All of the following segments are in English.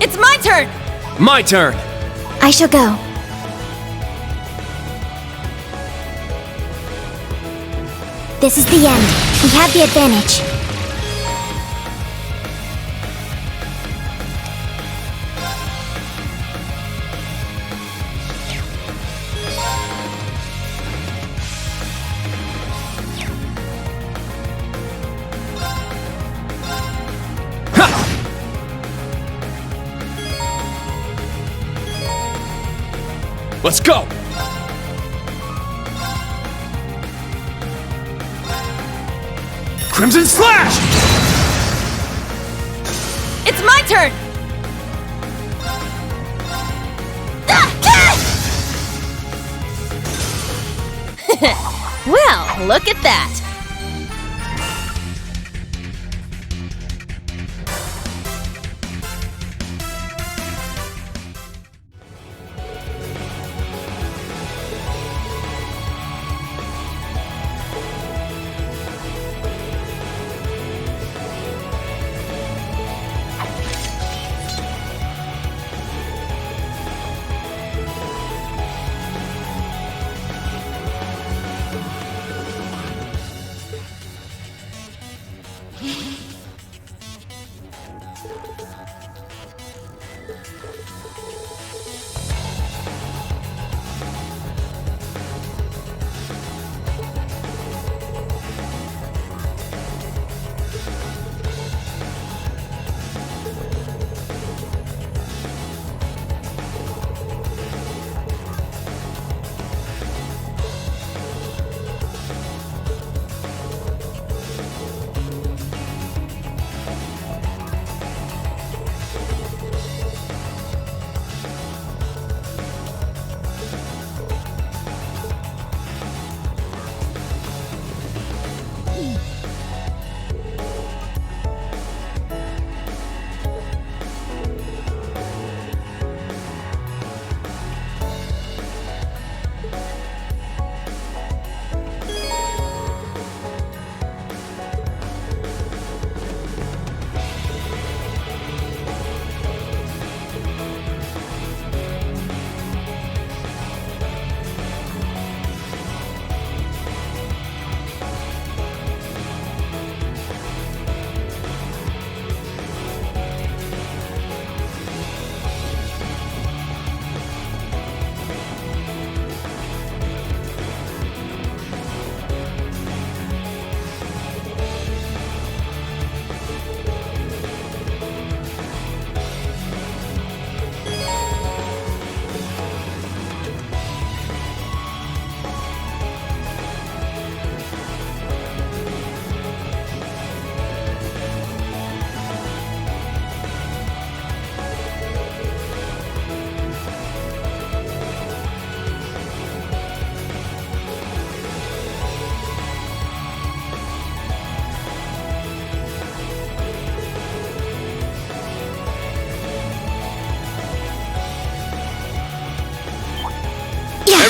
It's my turn! My turn! I shall go. This is the end. We have the advantage. Let's go! Crimson Slash! It's my turn! Well, look at that!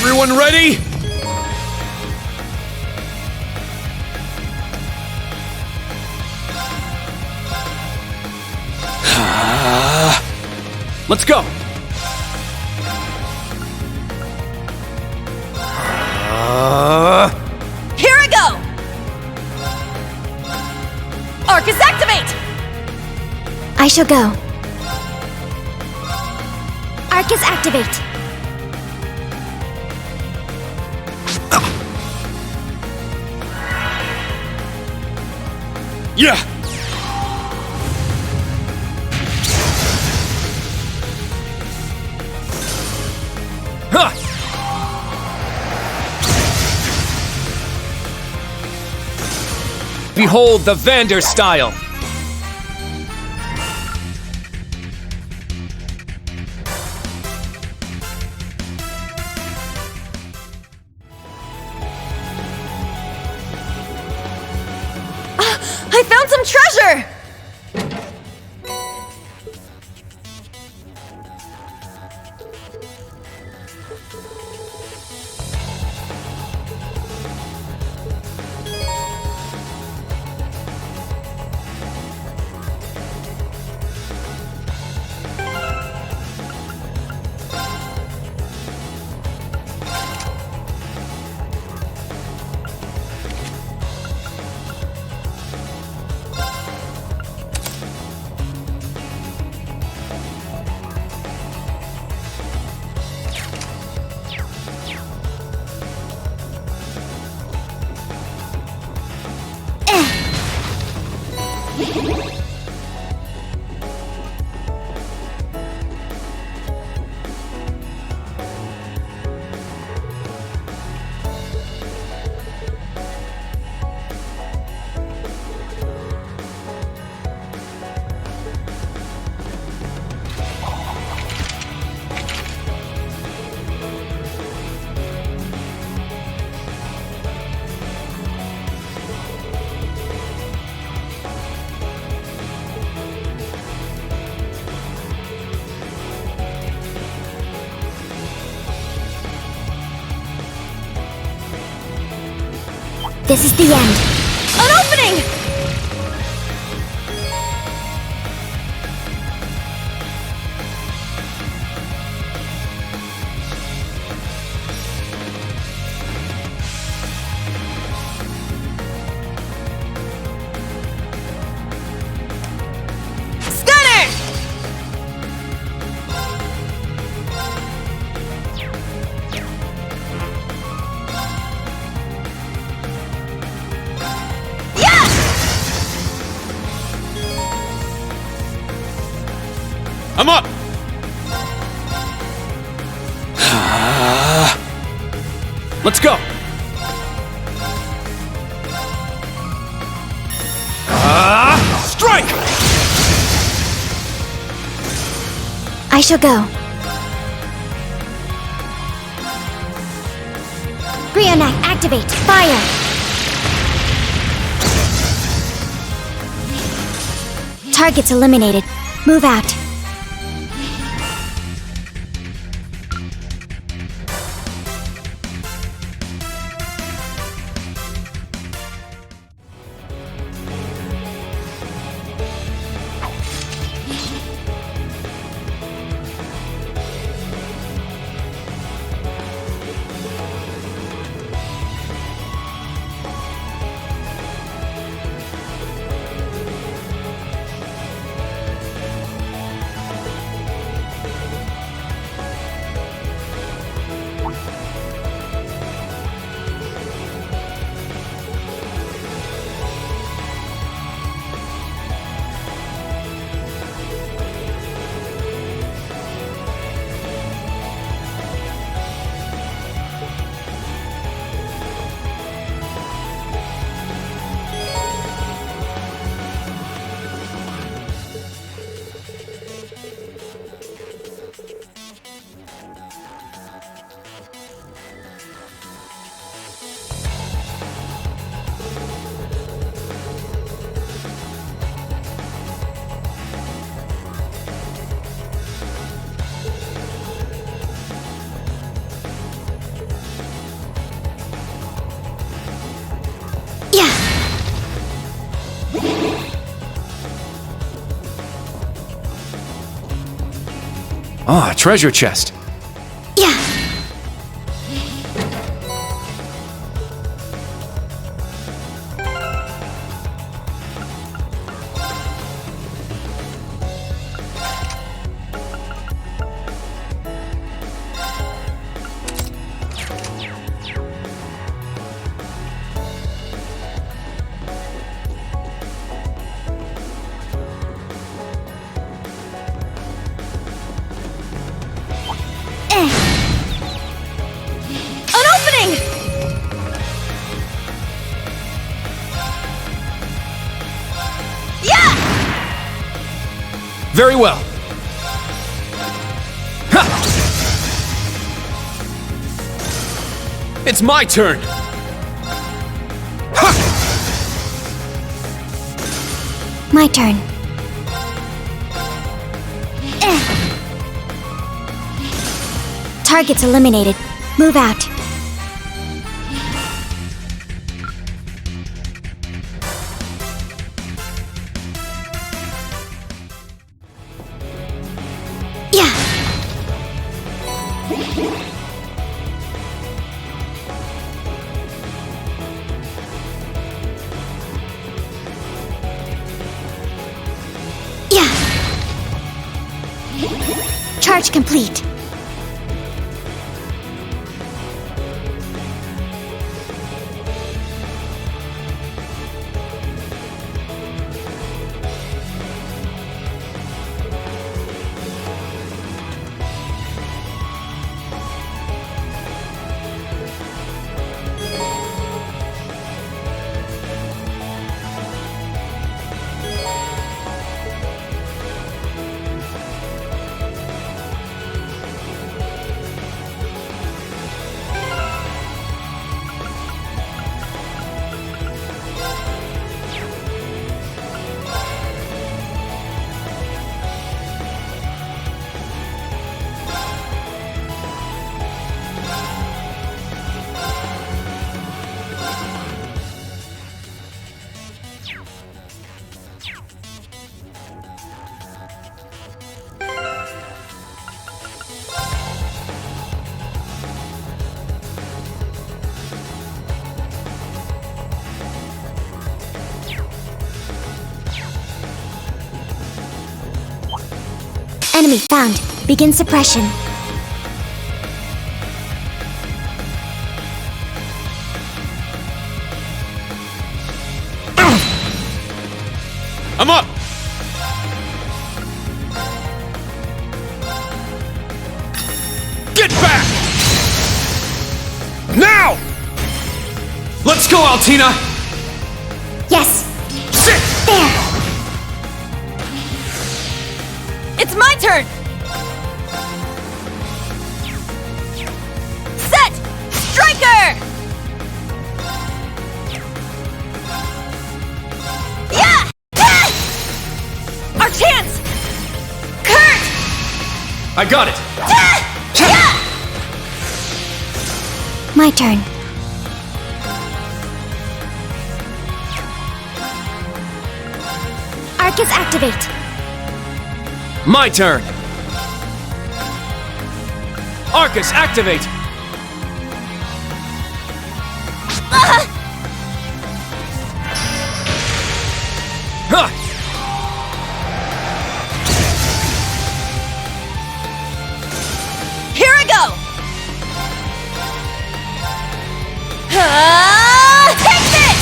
Everyone ready? Let's go! Here I go! Arcus, activate! I shall go. Arcus, activate. Yeah! Huh! Behold the Vander style! I found some treasure! This is the end. An opening! Stunner! I'm up! Let's go! Strike! I shall go. Brionac, activate. Fire. Targets eliminated. Move out. Ah, treasure chest. Yeah. An opening! Yeah! Very well. Ha! It's my turn. Ha! My turn. Target's eliminated. Move out. Yeah. Yeah. Charge complete. Enemy found. Begin suppression. I'm up. Get back! Now! Let's go, Altina! Yes. Sit! There. It's my turn! Set! Striker! Yeah! Ah! Our chance! Kurt! I got it! Ah! Yeah! My turn. Arcus activate. My turn! Arcus, activate! Ah! Huh! Here I go! Take this!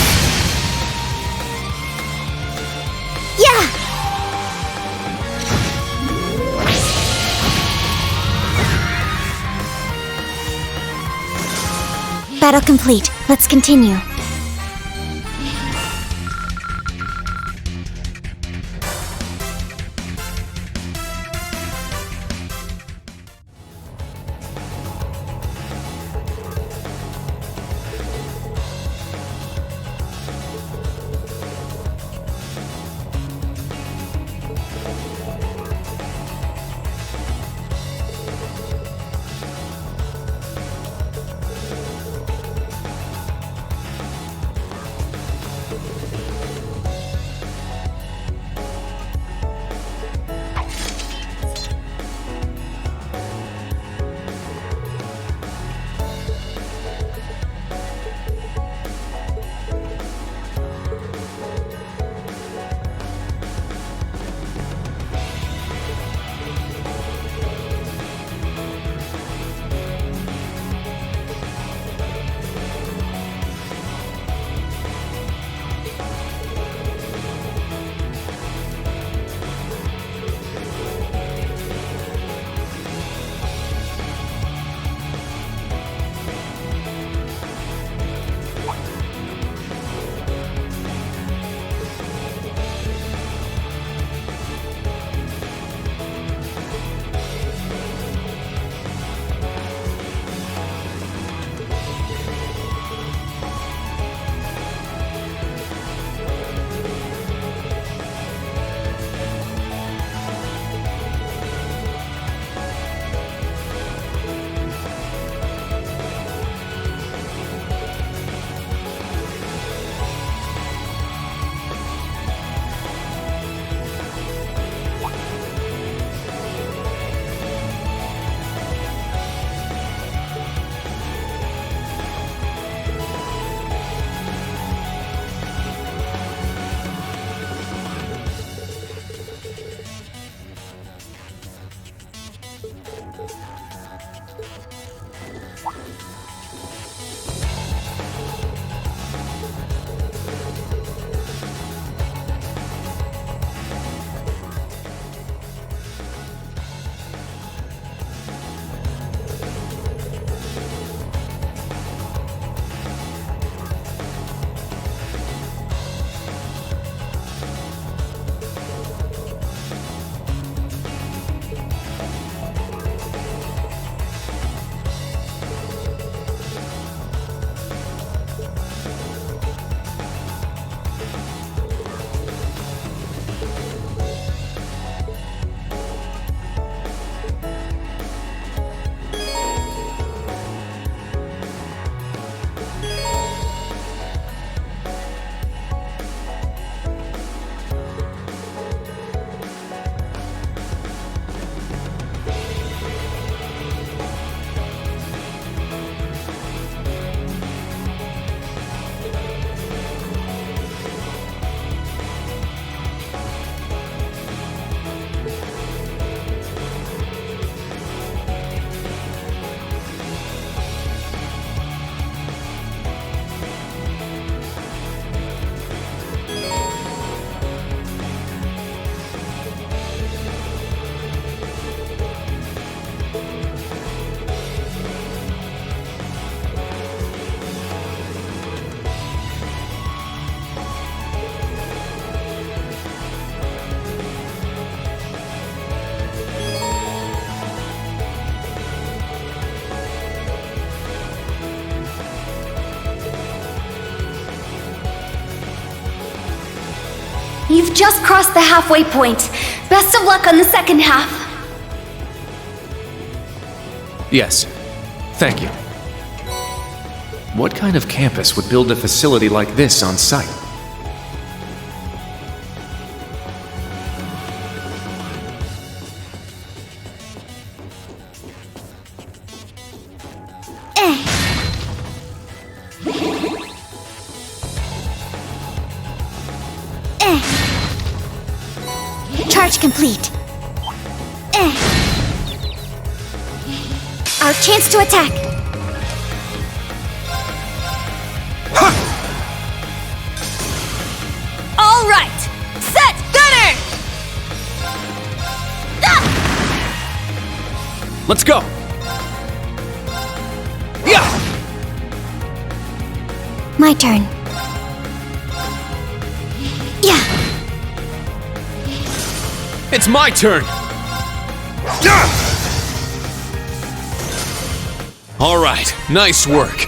Yeah. Battle complete. Let's continue. You've just crossed the halfway point. Best of luck on the second half. Yes. Thank you. What kind of campus would build a facility like this on site? Charge complete. Our chance to attack. All right. Set. Gunner. Ah! Let's go! Yeah! My turn. Yeah. It's my turn! All right, nice work.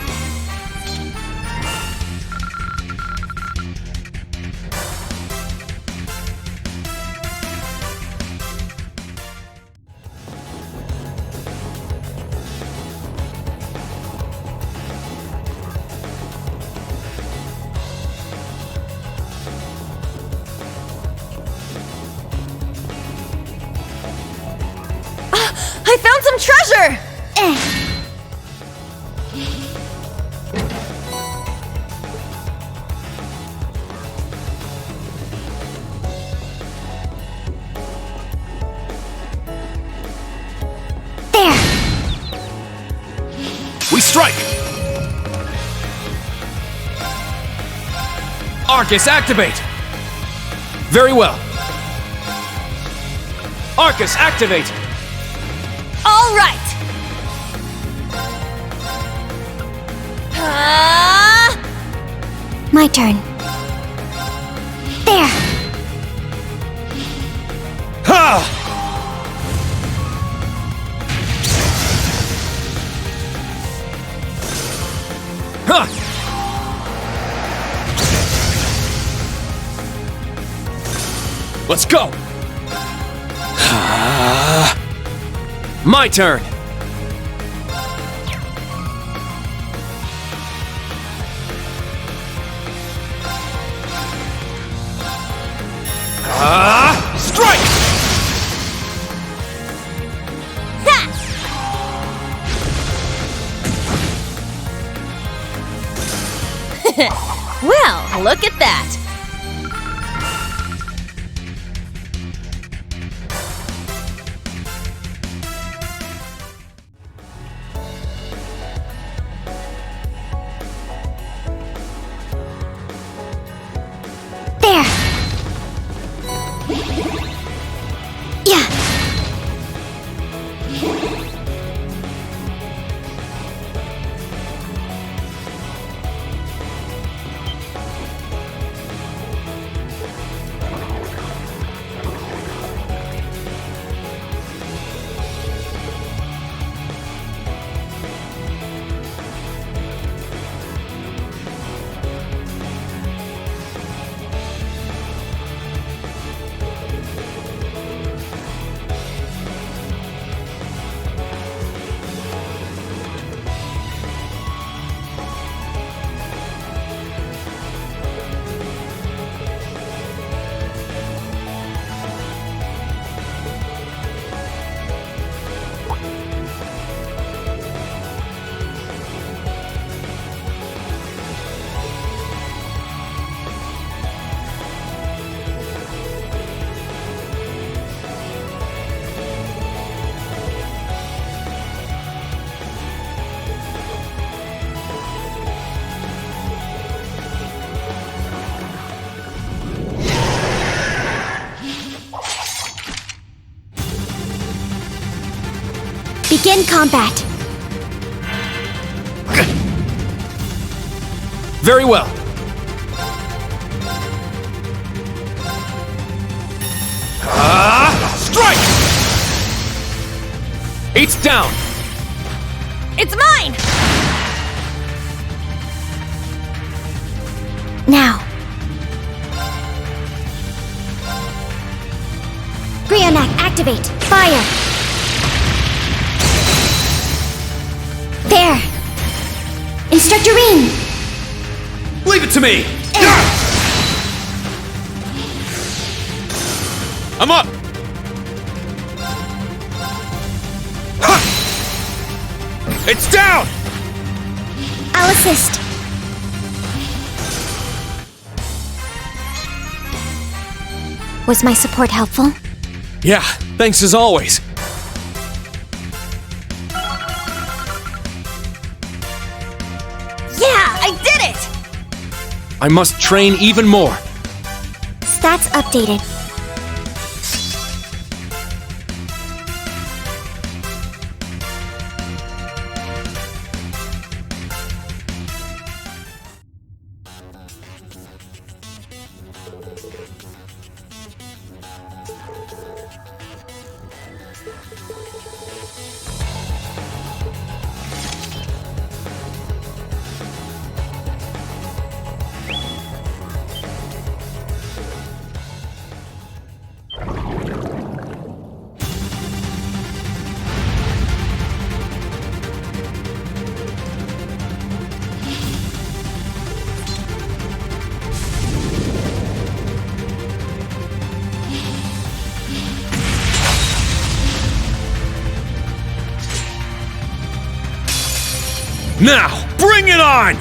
I found some treasure! There. We strike! Arcus, activate! Very well. Arcus, activate! All right. My turn. There. Ha! Ha! Let's go! My turn! Strike! Well, look at that. There. Yeah. Begin combat. Very well. Strike! Eight's down. It's mine! Now. Activate. Fire. There. Instructor Ring. Leave it to me! I'm up! Ha! It's down! I'll assist. Was my support helpful? Yeah, thanks as always. Yeah, I did it! I must train even more. Stats updated. Now, bring it on!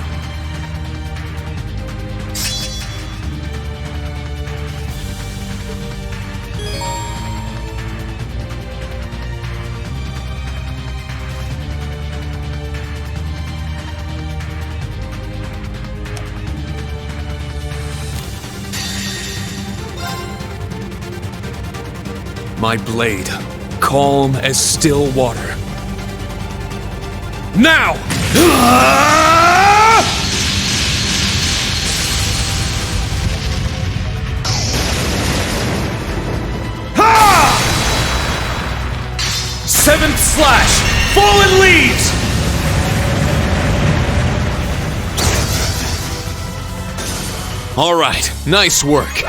My blade, calm as still water. Now! Seventh slash! Fallen leaves! All right, nice work.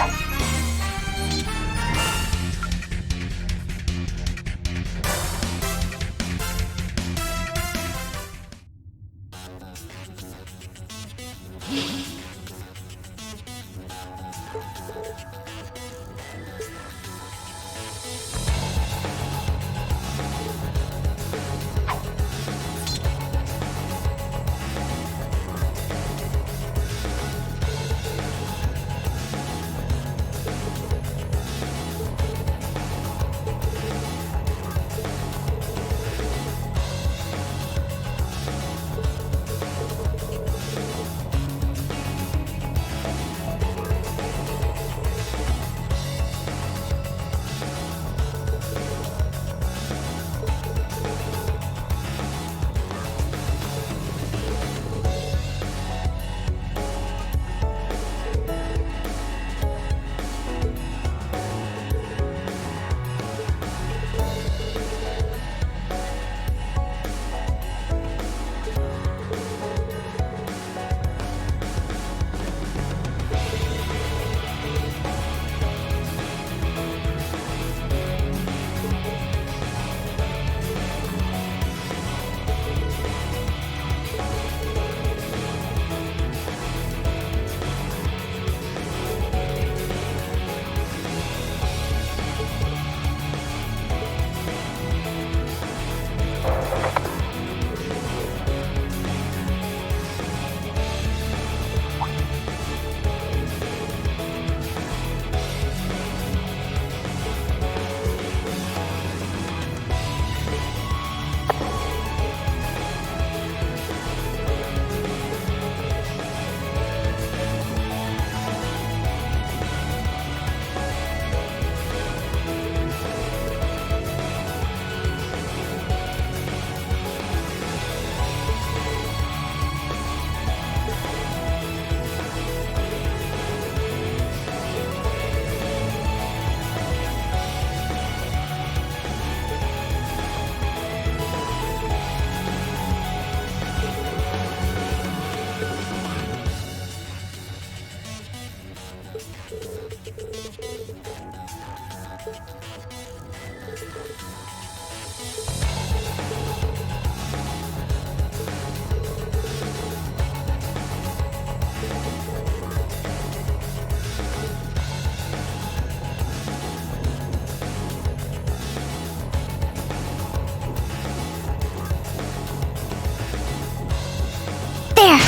There!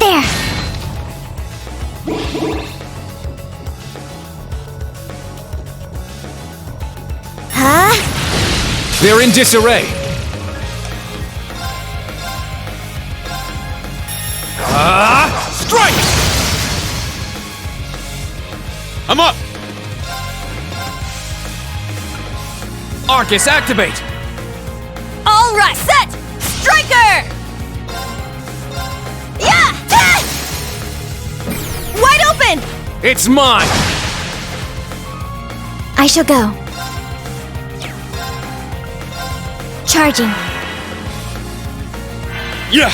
There! Huh? They're in disarray. Strike! I'm up! Arcus, activate! All right, set! Striker! Yeah! Ah! Wide open! It's mine! I shall go. Charging. Yeah!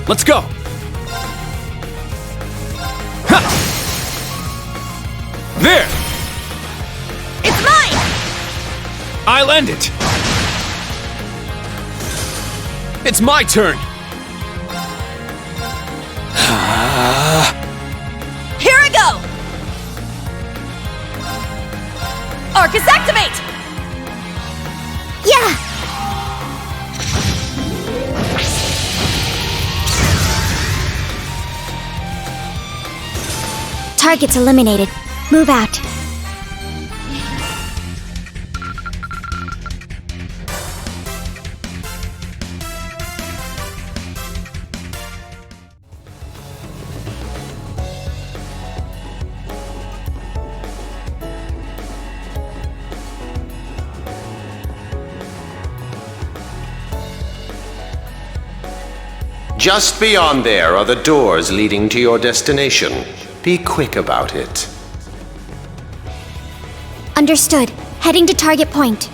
Let's go! Ha! There! It's mine! I'll end it! It's my turn! Here I go! Arcus, activate! Yeah! Targets eliminated. Move out. Just beyond there are the doors leading to your destination. Be quick about it. Understood. Heading to target point.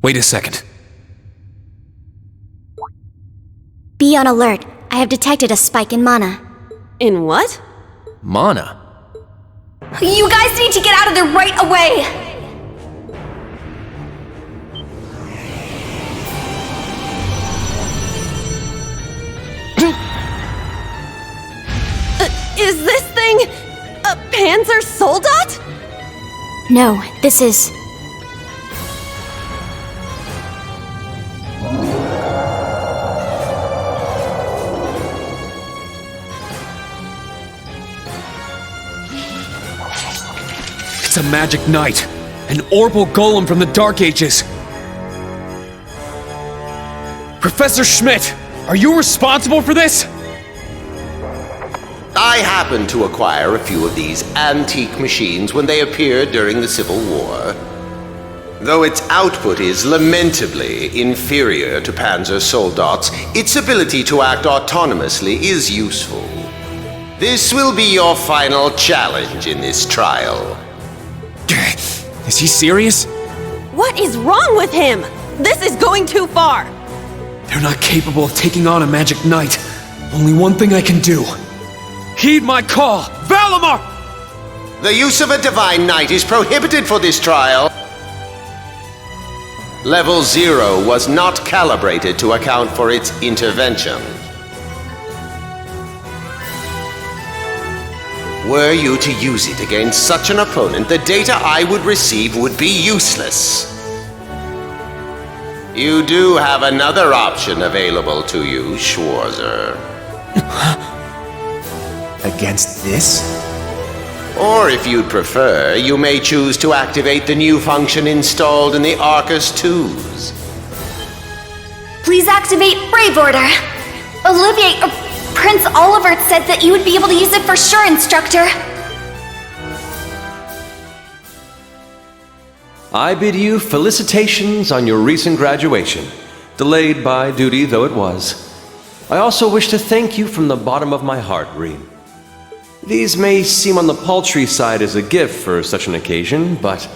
Wait a second. Be on alert. I have detected a spike in mana. In what? Mana? You guys need to get out of there right away! Is this thing a Panzer Soldat? No, this is... It's a magic knight. An orbal golem from the Dark Ages. Professor Schmidt, are you responsible for this? I happened to acquire a few of these antique machines when they appeared during the Civil War. Though its output is lamentably inferior to Panzer Soldat's, its ability to act autonomously is useful. This will be your final challenge in this trial. Is he serious? What is wrong with him? This is going too far! They're not capable of taking on a magic knight. Only one thing I can do. Heed my call! Valimar! The use of a divine knight is prohibited for this trial. Level 0 was not calibrated to account for its intervention. Were you to use it against such an opponent, the data I would receive would be useless. You do have another option available to you, Schwarzer. Against this? Or if you'd prefer, you may choose to activate the new function installed in the Arcus 2s. Please activate Brave Order. Olivier, Prince Oliver said that you would be able to use it for sure, Instructor. I bid you felicitations on your recent graduation, delayed by duty though it was. I also wish to thank you from the bottom of my heart, Reem. These may seem on the paltry side as a gift for such an occasion, but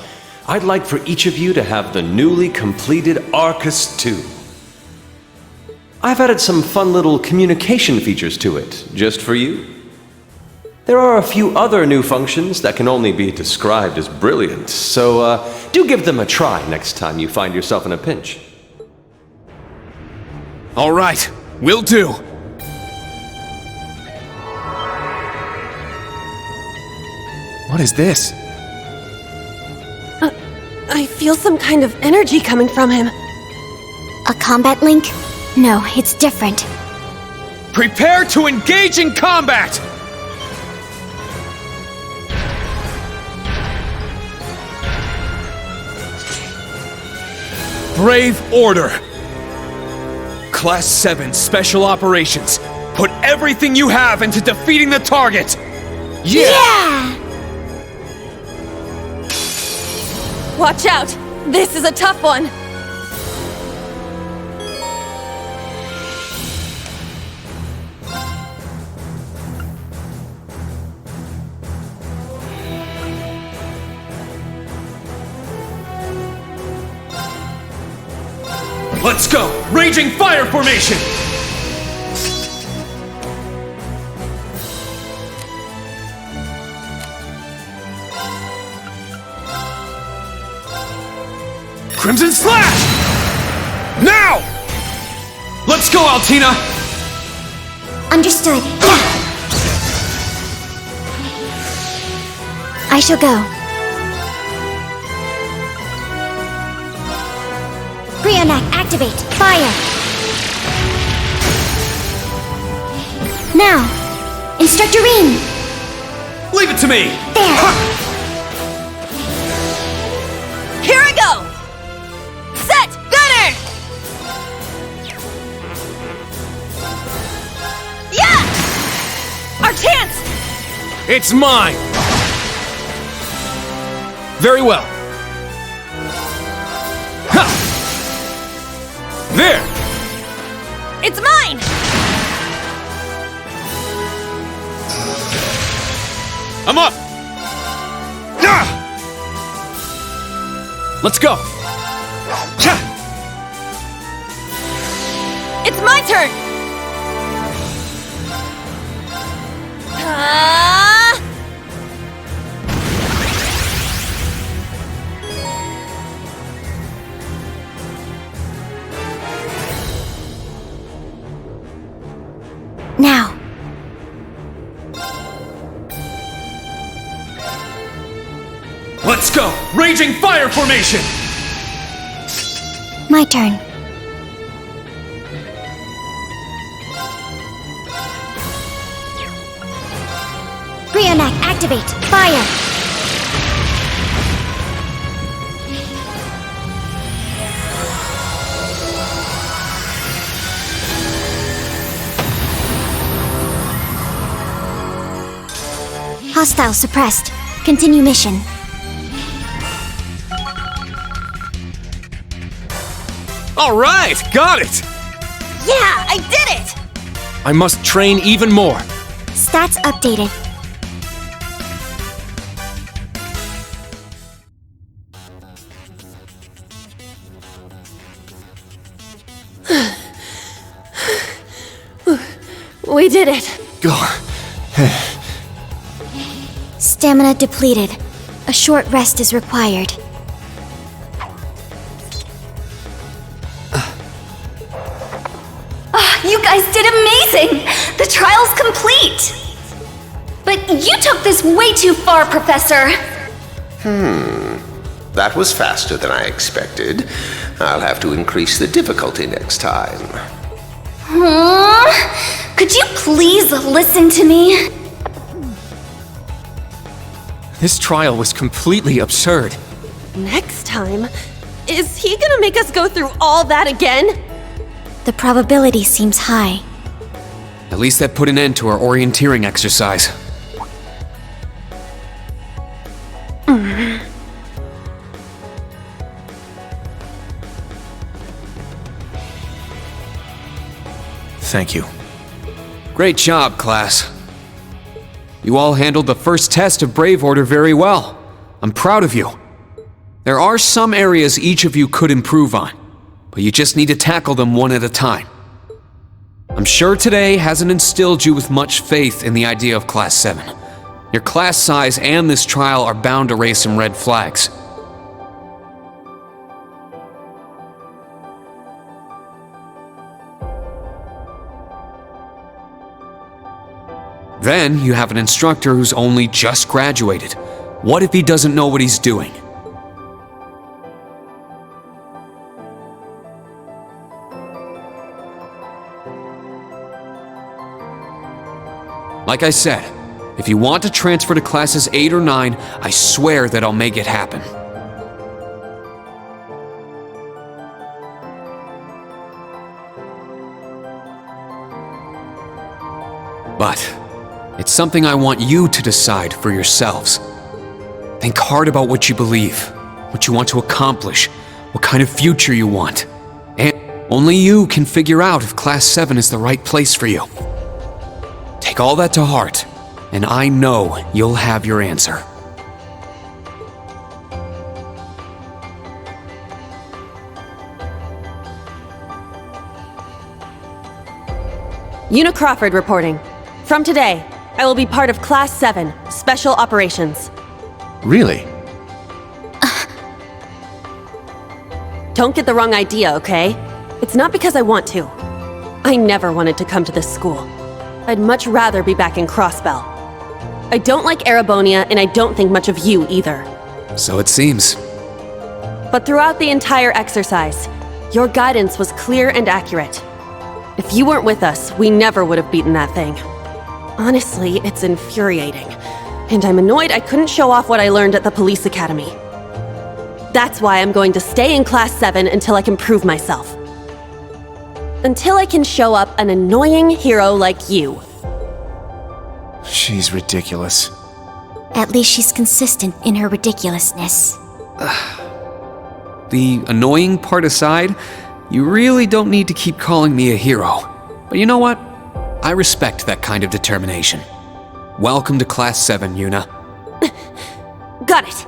I'd like for each of you to have the newly completed Arcus 2. I've added some fun little communication features to it, just for you. There are a few other new functions that can only be described as brilliant, so do give them a try next time you find yourself in a pinch. All right, will do. What is this? I feel some kind of energy coming from him. A combat link? No, it's different. Prepare to engage in combat! Brave Order. Class 7 Special Operations. Put everything you have into defeating the target! Yeah! Watch out! This is a tough one! Let's go! Raging Fire Formation! Crimson Slash! Now! Let's go, Altina! Understood. I shall go. Brionac, activate! Fire! Now! Instructor Reem! Leave it to me! There! Here I go! Set! Gunner! Yeah! Our chance! It's mine! Very well. Ha! There! It's mine! I'm up! Ah! Let's go! Cha! It's my turn! Now! Let's go! Raging Fire Formation! My turn. Brionac, activate! Fire! Hostile suppressed. Continue mission. All right, got it! Yeah, I did it! I must train even more. Stats updated. We did it. Stamina depleted. A short rest is required. did amazing! The trial's complete! But you took this way too far, Professor! That was faster than I expected. I'll have to increase the difficulty next time. Could you please listen to me? This trial was completely absurd. Next time? Is he gonna make us go through all that again? The probability seems high. At least that put an end to our orienteering exercise. Thank you. Great job, class. You all handled the first test of Brave Order very well. I'm proud of you. There are some areas each of you could improve on, but you just need to tackle them one at a time. I'm sure today hasn't instilled you with much faith in the idea of Class 7. Your class size and this trial are bound to raise some red flags. Then you have an instructor who's only just graduated. What if he doesn't know what he's doing? Like I said, if you want to transfer to classes 8 or 9, I swear that I'll make it happen. But it's something I want you to decide for yourselves. Think hard about what you believe, what you want to accomplish, what kind of future you want. And only you can figure out if Class 7 is the right place for you. Take all that to heart, and I know you'll have your answer. Una Crawford reporting. From today, I will be part of Class 7, Special Operations. Really? Don't get the wrong idea, okay? It's not because I want to. I never wanted to come to this school. I'd much rather be back in Crossbell. I don't like Erebonia, and I don't think much of you either. So it seems. But throughout the entire exercise, your guidance was clear and accurate. If you weren't with us, we never would have beaten that thing. Honestly, it's infuriating. And I'm annoyed I couldn't show off what I learned at the police academy. That's why I'm going to stay in Class 7 until I can prove myself. Until I can show up an annoying hero like you. She's ridiculous. At least she's consistent in her ridiculousness. The annoying part aside, you really don't need to keep calling me a hero. But you know what? I respect that kind of determination. Welcome to Class 7, Una. Got it.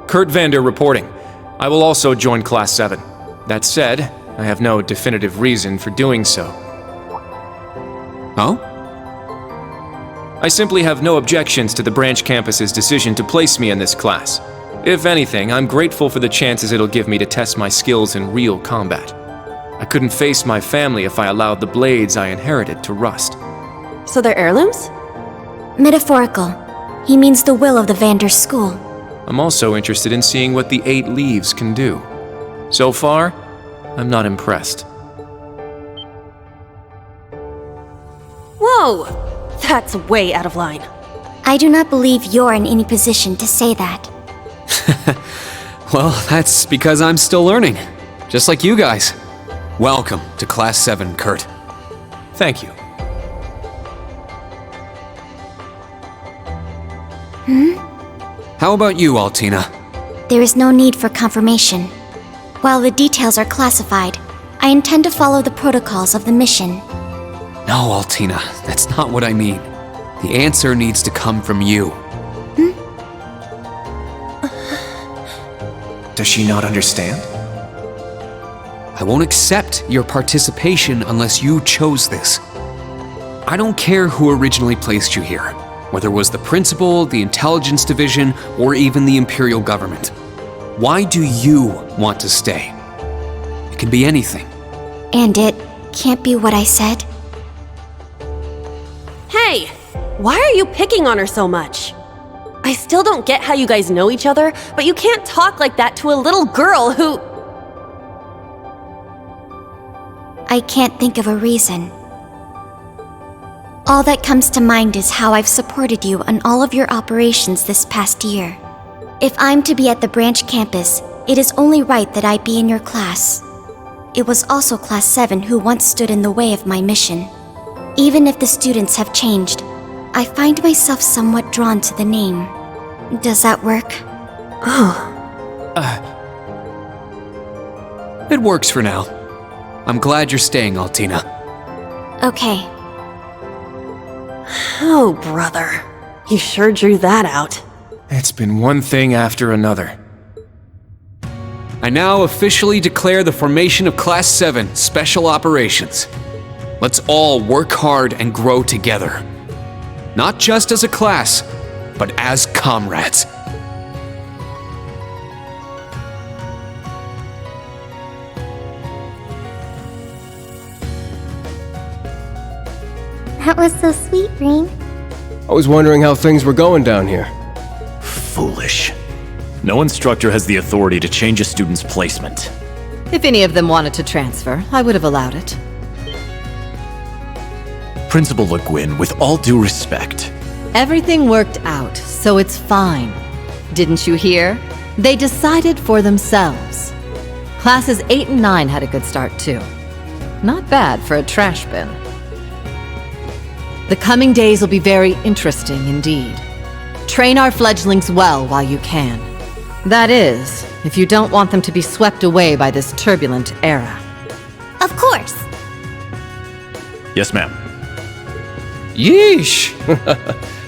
Kurt Vander reporting. I will also join Class 7. That said, I have no definitive reason for doing so. Oh? I simply have no objections to the branch campus's decision to place me in this class. If anything, I'm grateful for the chances it'll give me to test my skills in real combat. I couldn't face my family if I allowed the blades I inherited to rust. So they're heirlooms? Metaphorical. He means the will of the Vander school. I'm also interested in seeing what the 8 leaves can do. So far, I'm not impressed. Whoa! That's way out of line. I do not believe you're in any position to say that. Well, that's because I'm still learning. Just like you guys. Welcome to Class 7, Kurt. Thank you. How about you, Altina? There is no need for confirmation. While the details are classified, I intend to follow the protocols of the mission. No, Altina, that's not what I mean. The answer needs to come from you. Does she not understand? I won't accept your participation unless you chose this. I don't care who originally placed you here, whether it was the principal, the intelligence division, or even the imperial government. Why do you want to stay? It can be anything. And it can't be what I said. Hey, why are you picking on her so much? I still don't get how you guys know each other, but you can't talk like that to a little girl who... I can't think of a reason. All that comes to mind is how I've supported you on all of your operations this past year. If I'm to be at the branch campus, it is only right that I be in your class. It was also Class 7 who once stood in the way of my mission. Even if the students have changed, I find myself somewhat drawn to the name. Does that work? It works for now. I'm glad you're staying, Altina. Okay. Oh, brother. You sure drew that out. It's been one thing after another. I now officially declare the formation of Class 7 Special Operations. Let's all work hard and grow together. Not just as a class, but as comrades. That was so sweet, Rain. I was wondering how things were going down here. Foolish. No instructor has the authority to change a student's placement. If any of them wanted to transfer, I would have allowed it. Principal Le Guin, with all due respect. Everything worked out, so it's fine. Didn't you hear? They decided for themselves. Classes 8 and 9 had a good start too. Not bad for a trash bin. The coming days will be very interesting indeed. Train our fledglings well while you can. That is, if you don't want them to be swept away by this turbulent era. Of course. Yes, ma'am. Yeesh!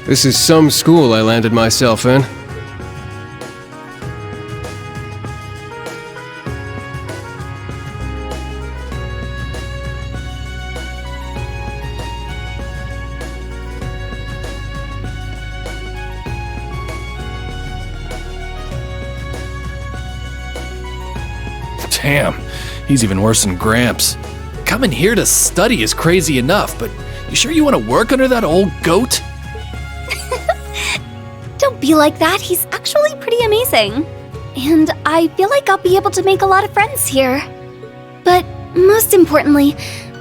This is some school I landed myself in. Damn, he's even worse than Gramps. Coming here to study is crazy enough, but you sure you want to work under that old goat? Don't be like that. He's actually pretty amazing. And I feel like I'll be able to make a lot of friends here. But most importantly,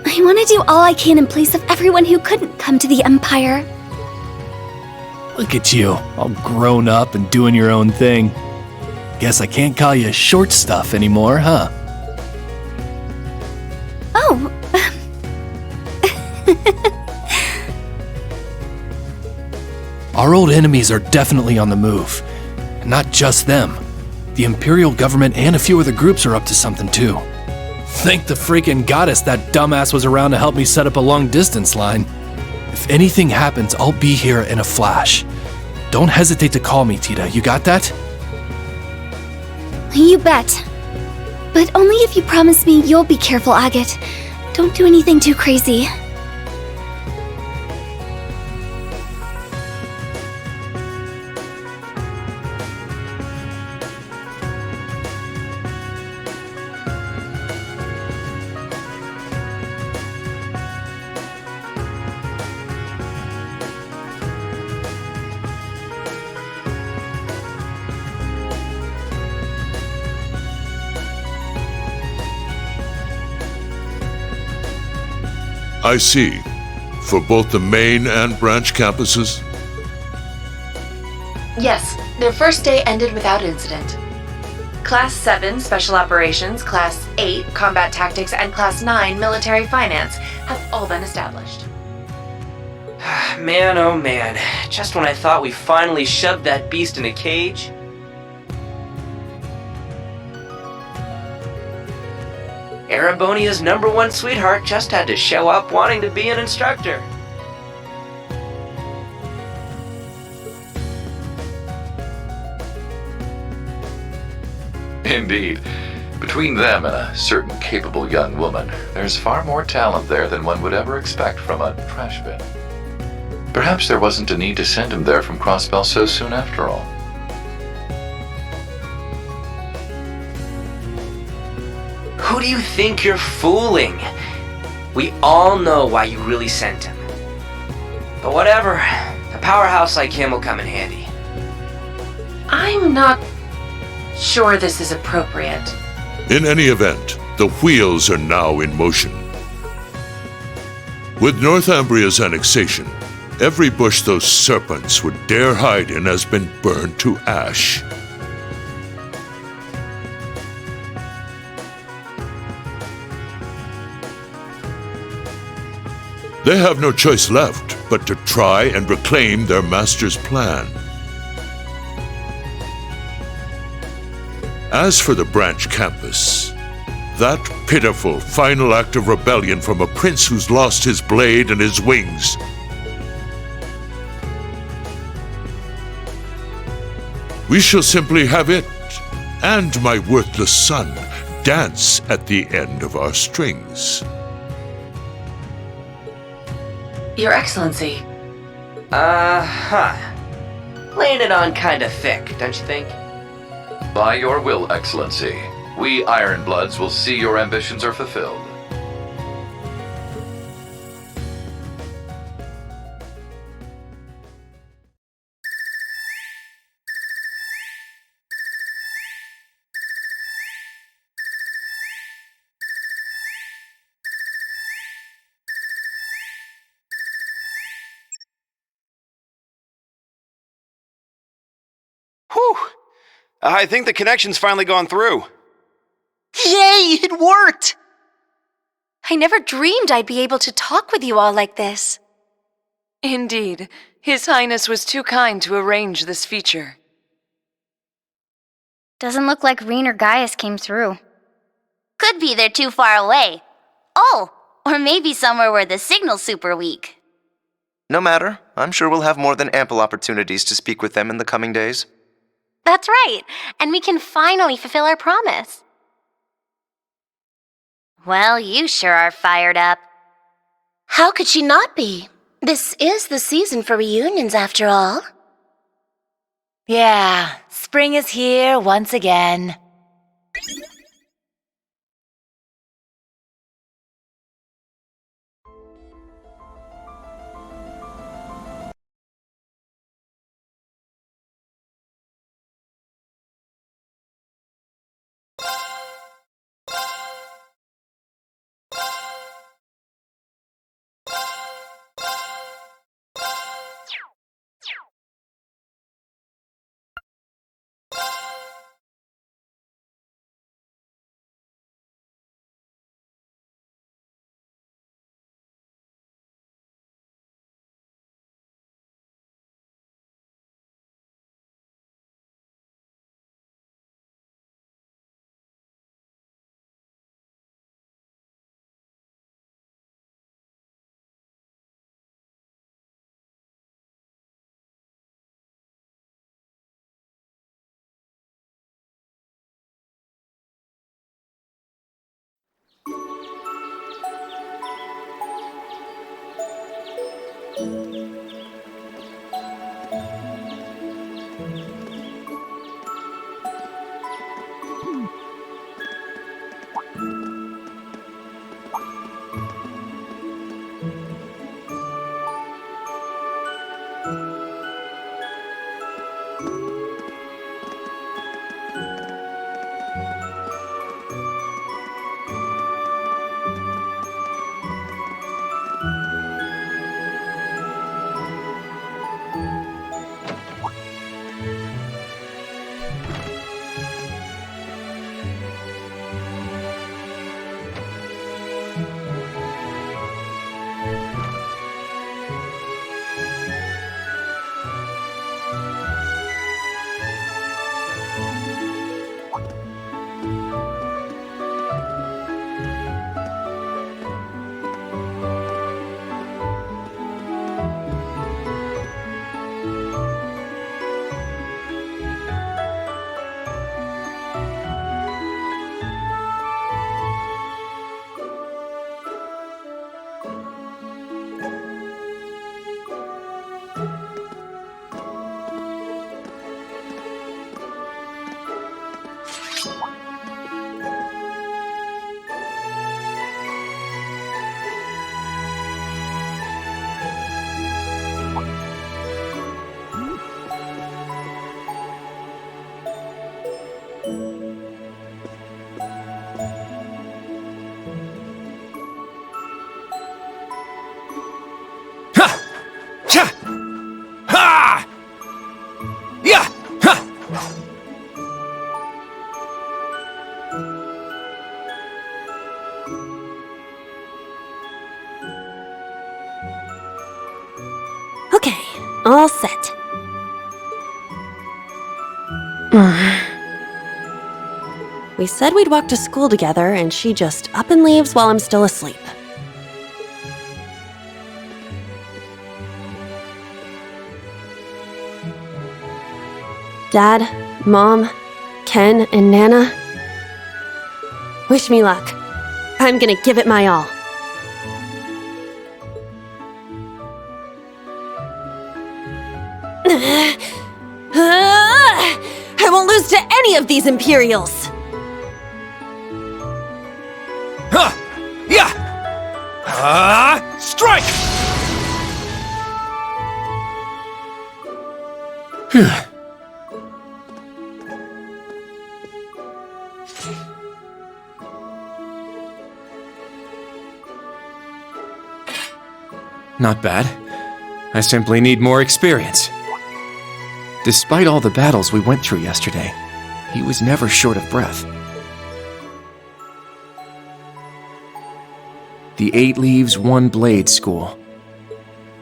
I want to do all I can in place of everyone who couldn't come to the Empire. Look at you, all grown up and doing your own thing. Guess I can't call you short stuff anymore, huh? Oh. Our old enemies are definitely on the move. And not just them. The Imperial government and a few other groups are up to something too. Thank the freaking goddess that dumbass was around to help me set up a long-distance line. If anything happens, I'll be here in a flash. Don't hesitate to call me, Tita. You got that? You bet. But only if you promise me you'll be careful, Agate. Don't do anything too crazy. I see. For both the main and branch campuses? Yes, their first day ended without incident. Class 7 Special Operations, Class 8 Combat Tactics, and Class 9 Military Finance have all been established. Man, oh man. Just when I thought we finally shoved that beast in a cage. Erebonia's #1 sweetheart just had to show up wanting to be an instructor. Indeed. Between them and a certain capable young woman, there's far more talent there than one would ever expect from a trash bin. Perhaps there wasn't a need to send him there from Crossbell so soon after all. Who do you think you're fooling? We all know why you really sent him. But whatever, a powerhouse like him will come in handy. I'm not sure this is appropriate. In any event, the wheels are now in motion. With Northumbria's annexation, every bush those serpents would dare hide in has been burned to ash. They have no choice left but to try and reclaim their master's plan. As for the branch campus, that pitiful final act of rebellion from a prince who's lost his blade and his wings. We shall simply have it, and my worthless son, dance at the end of our strings. Your Excellency. Laying it on kinda thick, don't you think? By your will, Excellency, we Ironbloods will see your ambitions are fulfilled. Whew! I think the connection's finally gone through. Yay! It worked! I never dreamed I'd be able to talk with you all like this. Indeed, His Highness was too kind to arrange this feature. Doesn't look like Reen or Gaius came through. Could be they're too far away. Oh, or maybe somewhere where the signal's super weak. No matter. I'm sure we'll have more than ample opportunities to speak with them in the coming days. That's right, and we can finally fulfill our promise. Well, you sure are fired up. How could she not be? This is the season for reunions, after all. Yeah, spring is here once again. all set. We said we'd walk to school together, and she just up and leaves while I'm still asleep. Dad, Mom, Ken, and Nana, wish me luck. I'm gonna give it my all. I won't lose to any of these Imperials! Huh! Yeah! Strike! Not bad. I simply need more experience. Despite all the battles we went through yesterday, he was never short of breath. The 8 Leaves, 1 Blade School.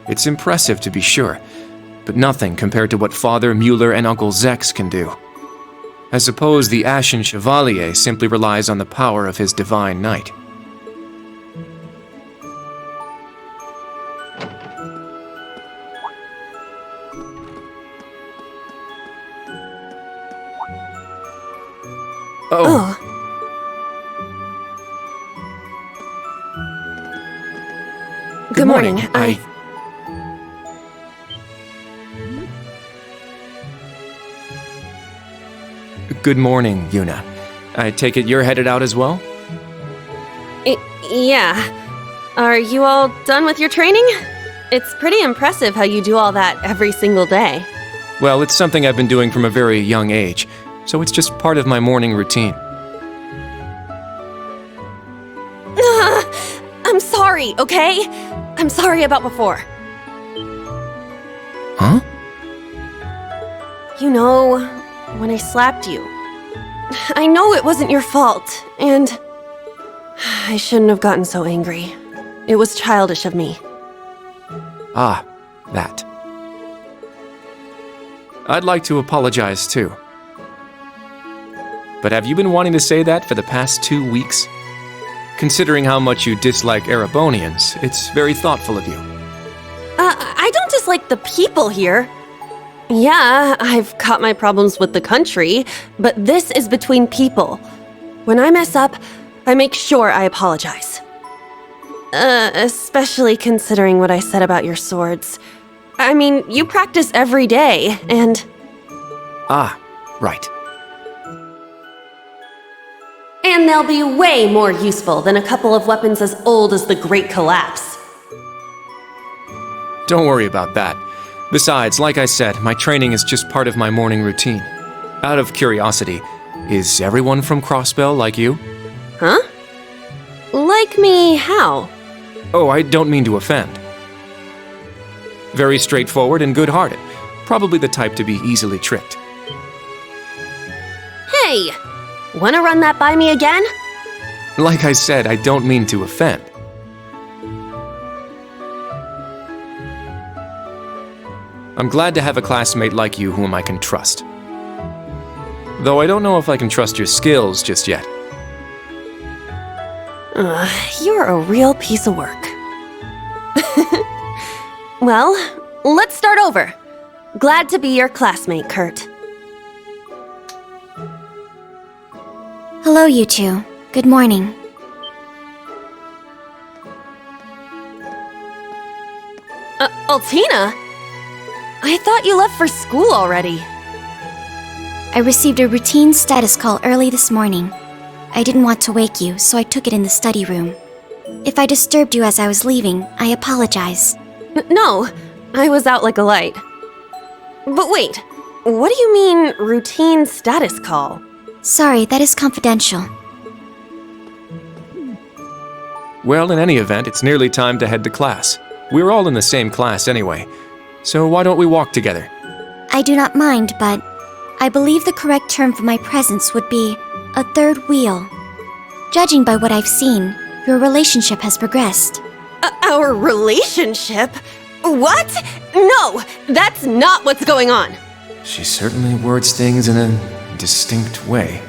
It's impressive to be sure, but nothing compared to what Father Mueller and Uncle Zex can do. I suppose the Ashen Chevalier simply relies on the power of his Divine Knight. Oh. Good morning. Good morning, Yuna. I take it you're headed out as well? Yeah. Are you all done with your training? It's pretty impressive how you do all that every single day. Well, it's something I've been doing from a very young age, so it's just part of my morning routine. I'm sorry, okay? I'm sorry about before. Huh? You know, when I slapped you. I know it wasn't your fault, and I shouldn't have gotten so angry. It was childish of me. Ah, that. I'd like to apologize too. But have you been wanting to say that for the past 2 weeks? Considering how much you dislike Erebonians, it's very thoughtful of you. I don't dislike the people here. Yeah, I've got my problems with the country, but this is between people. When I mess up, I make sure I apologize. Especially considering what I said about your swords. I mean, you practice every day, and... Ah, right. And they'll be way more useful than a couple of weapons as old as the Great Collapse. Don't worry about that. Besides, like I said, my training is just part of my morning routine. Out of curiosity, is everyone from Crossbell like you? Huh? Like me how? Oh, I don't mean to offend. Very straightforward and good-hearted. Probably the type to be easily tricked. Hey! Wanna run that by me again? Like I said, I don't mean to offend. I'm glad to have a classmate like you whom I can trust. Though I don't know if I can trust your skills just yet. You're a real piece of work. Well, let's start over. Glad to be your classmate, Kurt. Hello, you two. Good morning. Altina? I thought you left for school already. I received a routine status call early this morning. I didn't want to wake you, so I took it in the study room. If I disturbed you as I was leaving, I apologize. No, I was out like a light. But wait, what do you mean, routine status call? Sorry, that is confidential. Well, in any event, it's nearly time to head to class. We're all in the same class anyway, so why don't we walk together? I do not mind, but I believe the correct term for my presence would be a third wheel. Judging by what I've seen, your relationship has progressed. Our relationship? What? No, that's not what's going on. She certainly words things in a distinct way.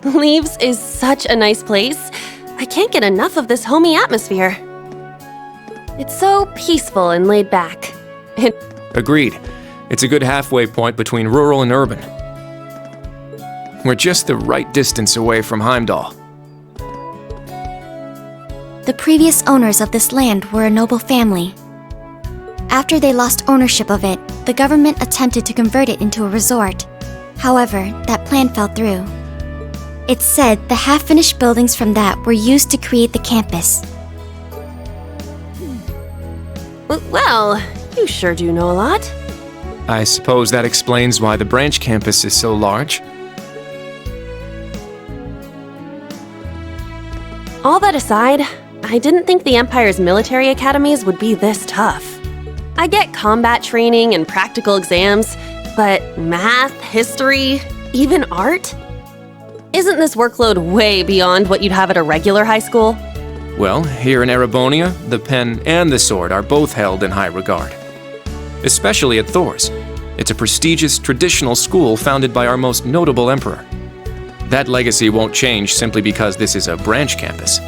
Leaves is such a nice place. I can't get enough of this homey atmosphere. It's so peaceful and laid back. Agreed. It's a good halfway point between rural and urban. We're just the right distance away from Heimdall. The previous owners of this land were a noble family. After they lost ownership of it, the government attempted to convert it into a resort. However, that plan fell through. It's said the half-finished buildings from that were used to create the campus. Well, you sure do know a lot. I suppose that explains why the branch campus is so large. All that aside, I didn't think the Empire's military academies would be this tough. I get combat training and practical exams, but math, history, even art? Isn't this workload way beyond what you'd have at a regular high school? Well, here in Erebonia, the pen and the sword are both held in high regard. Especially at Thor's. It's a prestigious traditional school founded by our most notable emperor. That legacy won't change simply because this is a branch campus.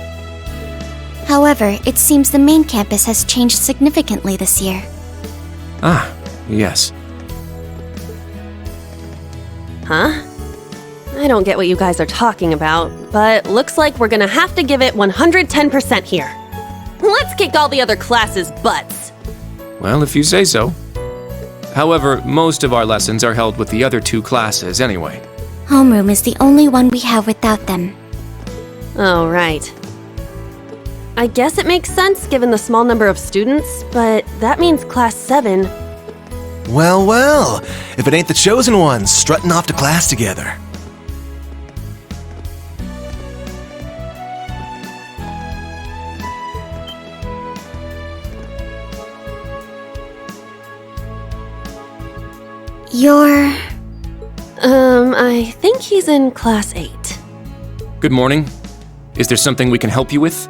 However, it seems the main campus has changed significantly this year. Ah, yes. Huh? I don't get what you guys are talking about, but looks like we're gonna have to give it 110% here. Let's kick all the other classes' butts. Well, if you say so. However, most of our lessons are held with the other two classes anyway. Homeroom is the only one we have without them. Oh, right. I guess it makes sense given the small number of students, but that means Class 7. Well, well, if it ain't the chosen ones strutting off to class together. You're... I think he's in Class 8. Good morning. Is there something we can help you with?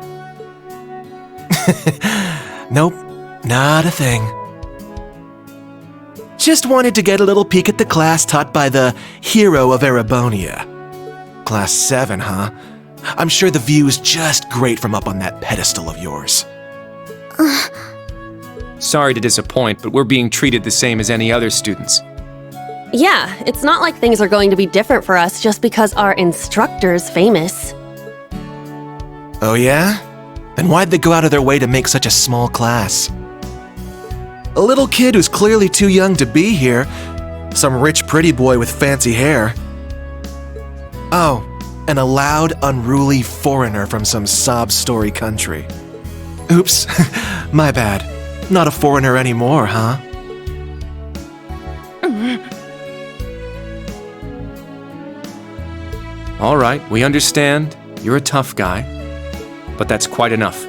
Nope, not a thing. Just wanted to get a little peek at the class taught by the hero of Erebonia. Class 7, huh? I'm sure the view is just great from up on that pedestal of yours. Sorry to disappoint, but we're being treated the same as any other students. Yeah, it's not like things are going to be different for us just because our instructor's famous. Oh yeah? Then why'd they go out of their way to make such a small class? A little kid who's clearly too young to be here. Some rich pretty boy with fancy hair. Oh, and a loud, unruly foreigner from some sob-story country. Oops, my bad. Not a foreigner anymore, huh? All right, we understand. You're a tough guy. But that's quite enough.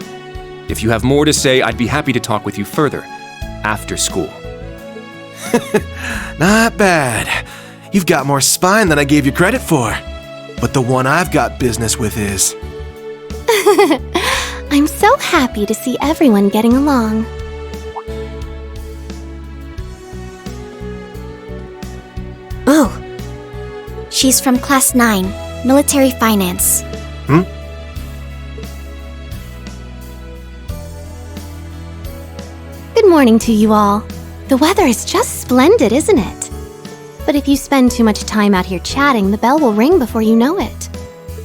If you have more to say, I'd be happy to talk with you further. After school. Not bad. You've got more spine than I gave you credit for. But the one I've got business with is... I'm so happy to see everyone getting along. Oh. She's from Class 9, Military Finance. Good morning to you all. The weather is just splendid, isn't it? But if you spend too much time out here chatting, the bell will ring before you know it.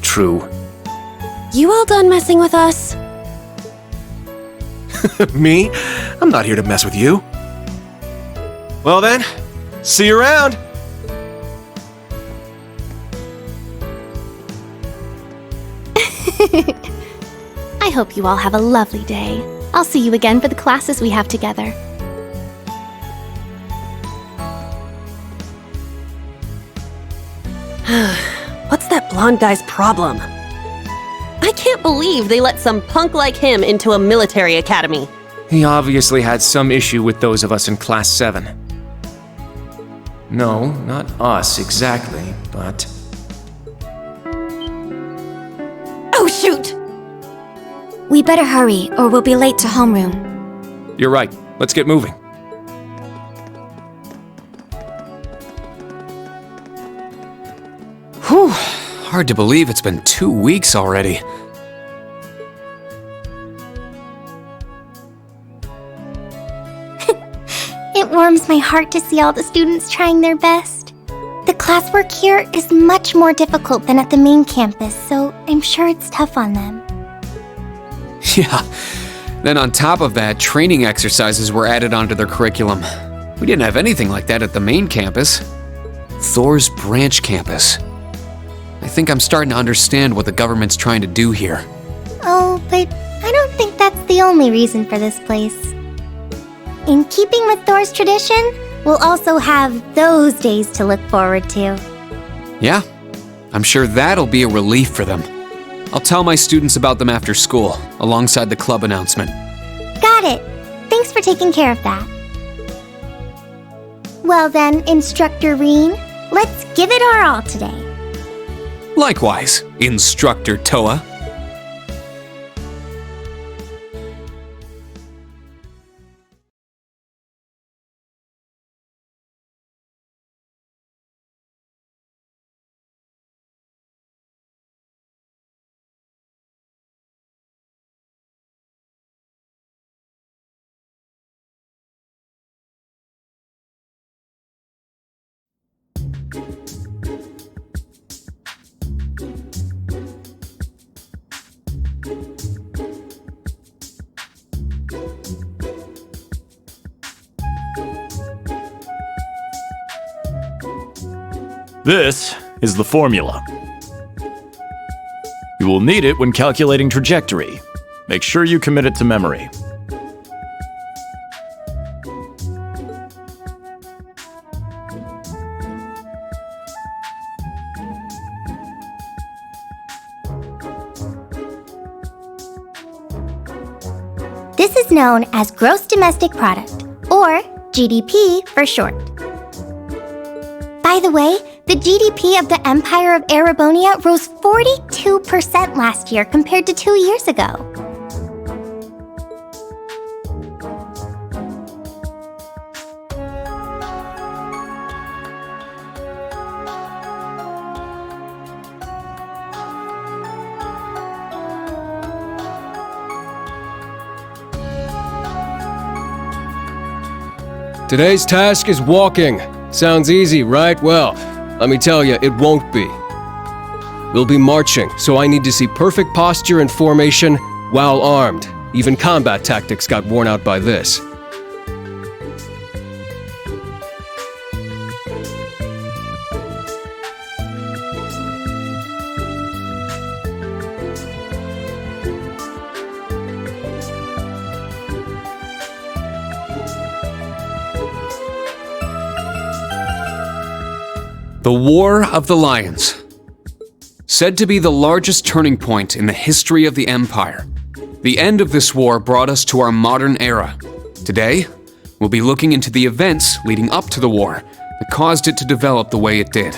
True. You all done messing with us? Me? I'm not here to mess with you. Well then, see you around. I hope you all have a lovely day. I'll see you again for the classes we have together. What's that blonde blonde guy's problem? I can't believe they let some punk like him into a military academy. He obviously had some issue with those of us in Class 7. No, not us exactly, but... Oh, shoot! We better hurry, or we'll be late to homeroom. You're right. Let's get moving. Whew. Hard to believe it's been 2 weeks already. It warms my heart to see all the students trying their best. The classwork here is much more difficult than at the main campus, so I'm sure it's tough on them. Yeah. Then on top of that, training exercises were added onto their curriculum. We didn't have anything like that at the main campus. Thor's branch campus. I think I'm starting to understand what the government's trying to do here. Oh, but I don't think that's the only reason for this place. In keeping with Thor's tradition, we'll also have those days to look forward to. Yeah, I'm sure that'll be a relief for them. I'll tell my students about them after school, alongside the club announcement. Got it. Thanks for taking care of that. Well then, Instructor Reen, let's give it our all today. Likewise, Instructor Toa. This is the formula. You will need it when calculating trajectory. Make sure you commit it to memory. This is known as Gross Domestic Product, or GDP for short. By the way, the GDP of the Empire of Erebonia rose 42% last year compared to 2 years ago. Today's task is walking. Sounds easy, right? Well, let me tell you, it won't be. We'll be marching, so I need to see perfect posture and formation while armed. Even combat tactics got worn out by this. The War of the Lions. Said to be the largest turning point in the history of the Empire. The end of this war brought us to our modern era. Today, we'll be looking into the events leading up to the war that caused it to develop the way it did.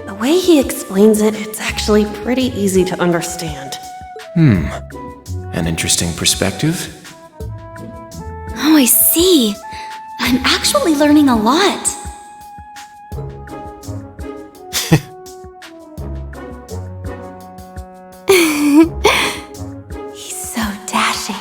The way he explains it, it's actually pretty easy to understand. An interesting perspective. Oh, I see. I'm actually learning a lot. He's so dashing.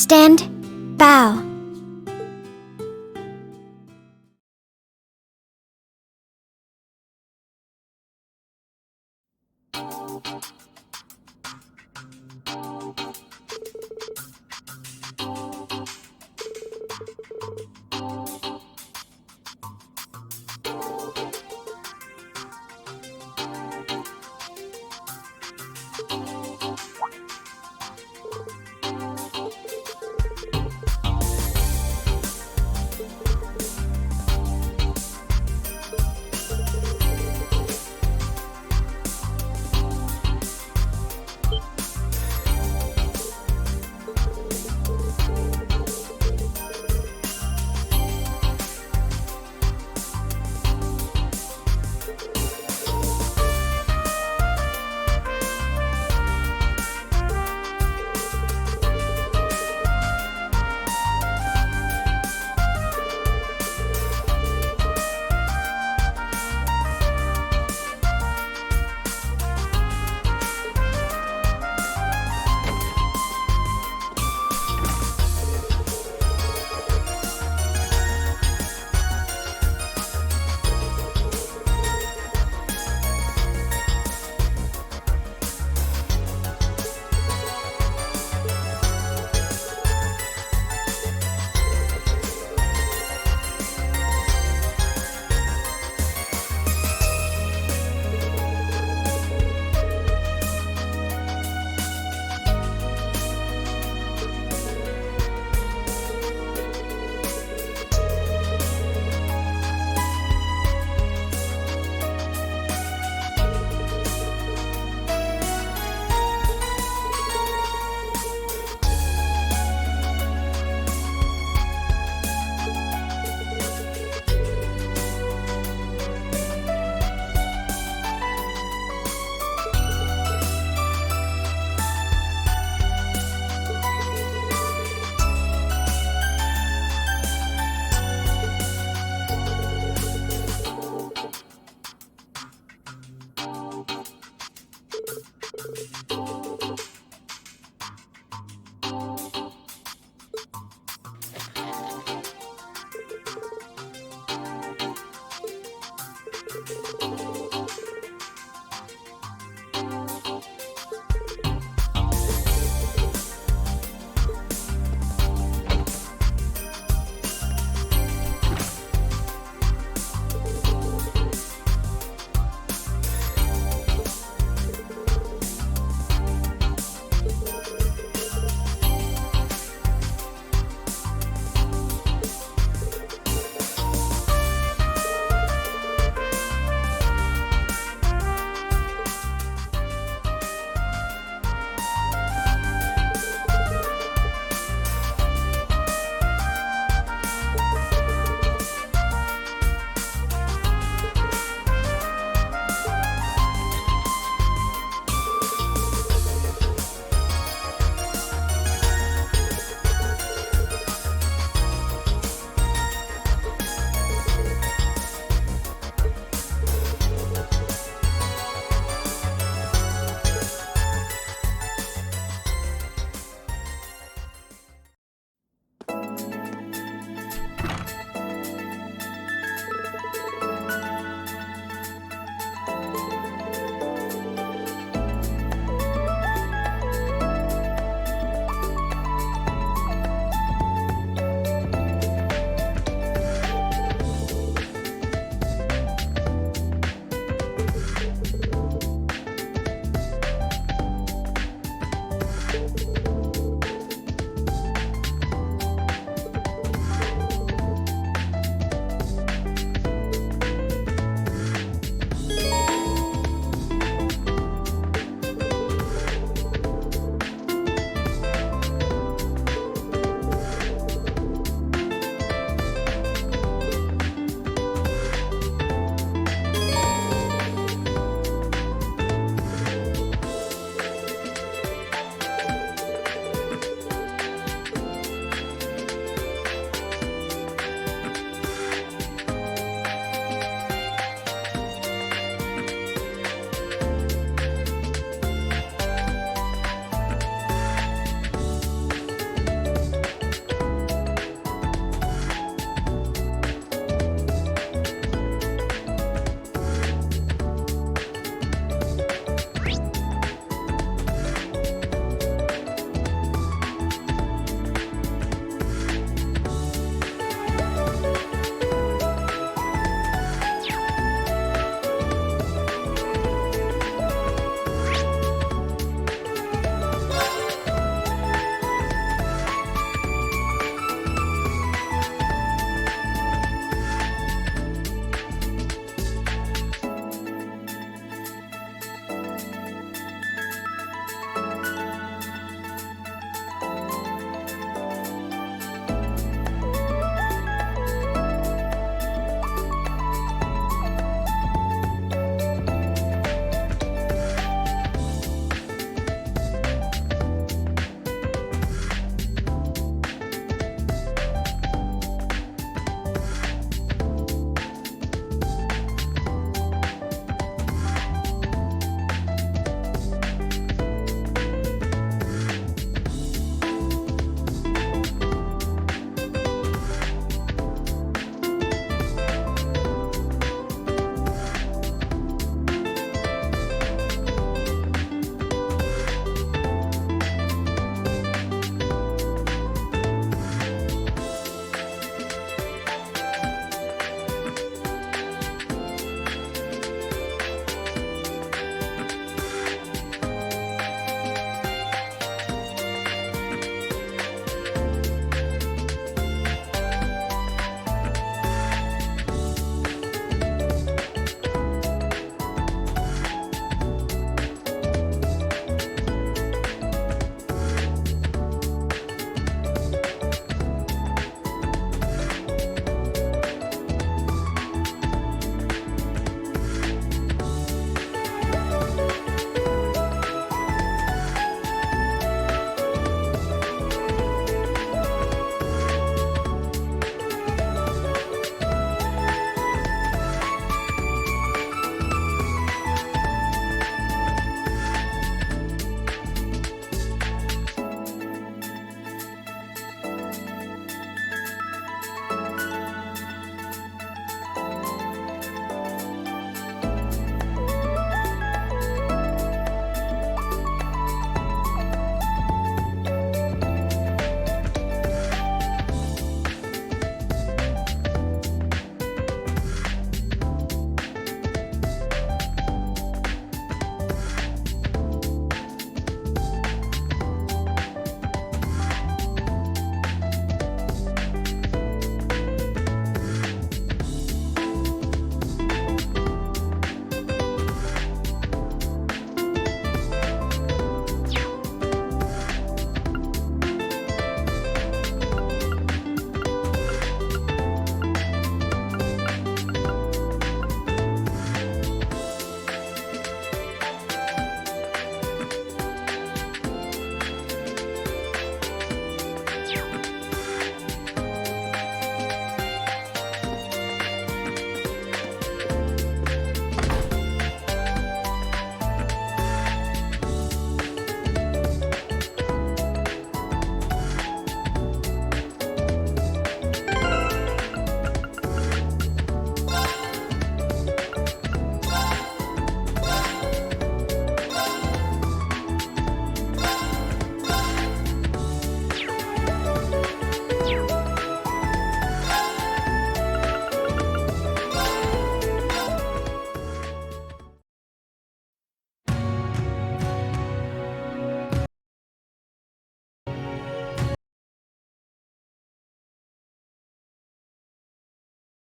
Stand, bow.